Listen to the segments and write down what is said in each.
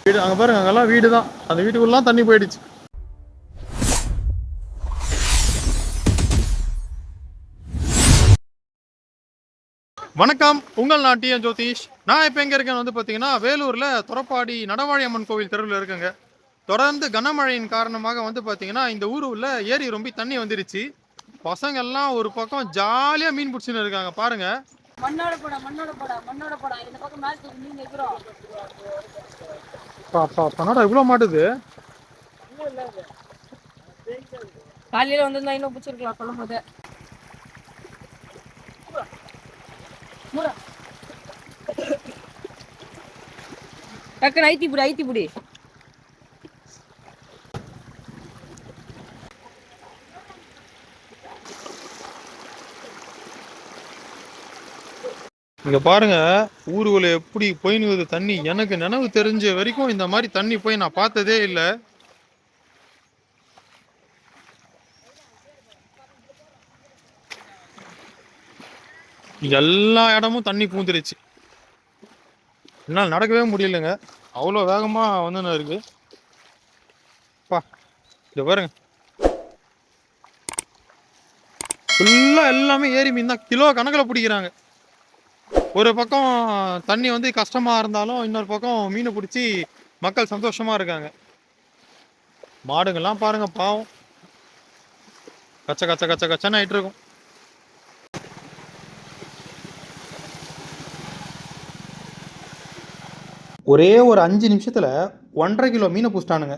வீடு அங்கே பாருங்க, அங்கெல்லாம் வீடு தான். அந்த வீட்டுக்குள்ளலாம் தண்ணி போயிடுச்சு. வணக்கம், உங்கள் நாட்டியம் ஜோதிஷ். நான் இப்போ எங்கே இருக்கேன்னு பார்த்தீங்கன்னா, வேலூரில் துறப்பாடி நடவாழி அம்மன் கோவில் தெருவில் இருக்குங்க. தொடர்ந்து கனமழையின் காரணமாக பார்த்தீங்கன்னா, இந்த ஊர் உள்ள ஏரி ரொம்ப தண்ணி வந்துருச்சு. பசங்க எல்லாம் ஒரு பக்கம் ஜாலியாக மீன் பிடிச்சின்னு இருக்காங்க பாருங்க. இவ்வளோ மாட்டுது. காலையில வந்து இன்னும் பிடிச்சிருக்கலாம் சொல்லும் போது. டக்குனு ஐத்தி புடி. இங்க பாருங்க, ஊருக்குள்ள எப்படி போயினுது தண்ணி. எனக்கு நினைவு தெரிஞ்ச வரைக்கும் இந்த மாதிரி தண்ணி போய் நான் பார்த்ததே இல்லை. எல்லா இடமும் தண்ணி பூந்துருச்சு. என்னால் நடக்கவே முடியலைங்க, அவ்வளோ வேகமா வந்துன்னு இருக்கு. பா, இத பாருங்க, ஃபுல்லா எல்லாமே ஏரி மீன் தான். கிலோ கணக்கில் பிடிக்கிறாங்க. ஒரு பக்கம் தண்ணி கஷ்டமா இருந்தாலும் இன்னொரு பக்கம் மீனை பிடிச்சி மக்கள் சந்தோஷமா இருக்காங்க. மாடுங்கள்லாம் பாருங்க, பாவம் கச்ச கச்ச கச்ச கச்சன்னு ஆயிட்டு இருக்கும். ஒரே ஒரு 5 நிமிஷத்துல 1.5 கிலோ மீனை பிடிச்சிட்டானுங்க.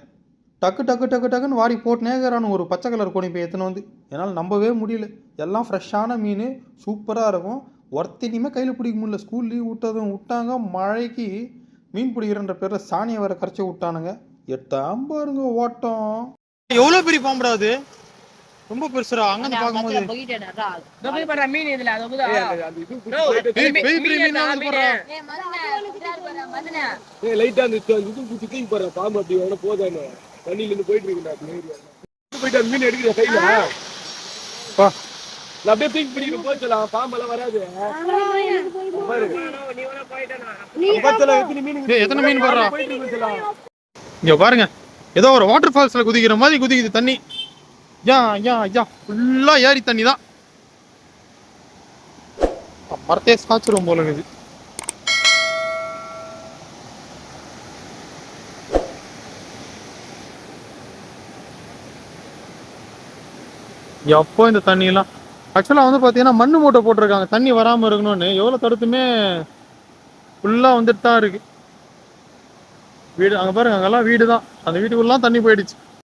டக்கு டக்கு டக்கு டக்குன்னு வாரி போட்டுனேங்கிறானு ஒரு பச்சை கலர் கோணி போய் எடுத்துன்னு என்னால் நம்பவே முடியல. எல்லாம் ஃப்ரெஷ்ஷான மீன், சூப்பராக இருக்கும். ஒருத்தனையுமே கையில் பிடிக்க முடியல. ஸ்கூல் லீவ் விட்டாங்க. மழைக்கு மீன் பிடிக்கிறன்ற பேரில் சாணியை வேற கரைச்சி விட்டானுங்க. எட்டாம் பாருங்க ஓட்டம். எவ்வளோ பெரிய பாம்புடா அது, ரொம்ப பெருசுடா. அங்கே பார்க்கும்போது மீன் இதுல பாம்பு அப்படி போதானே தண்ணியில இருந்து போயிட்டு இருக்கு. மீன் எடுக்கிற கையில அப்படியே தூக்கி பிடிக்கிற போச்சலாம். பாம்பெல்லாம் வராது. எத்தனை மீன் போடுறா இங்க பாருங்க. ஏதோ ஒரு வாட்டர் ஃபால்ஸ்ல குதிக்கிற மாதிரி குதிக்குது தண்ணி. ஃபுல்லா ஏரி தண்ணி தான். மரத்தே சாச்சிரும் போல இருக்குது. எப்போ இந்த தண்ணி எல்லாம் ஆக்சுவலா பாத்தீங்கன்னா மண்ணு மூட்டை போட்டிருக்காங்க தண்ணி வராம இருக்கணும்னு. எவ்வளவு தடுத்துமே ஃபுல்லா வந்துட்டு தான் இருக்கு. வீடு அங்க பாருங்க, அங்கெல்லாம் வீடு தான். அந்த வீட்டுக்குள்ளலாம் தண்ணி போயிடுச்சு.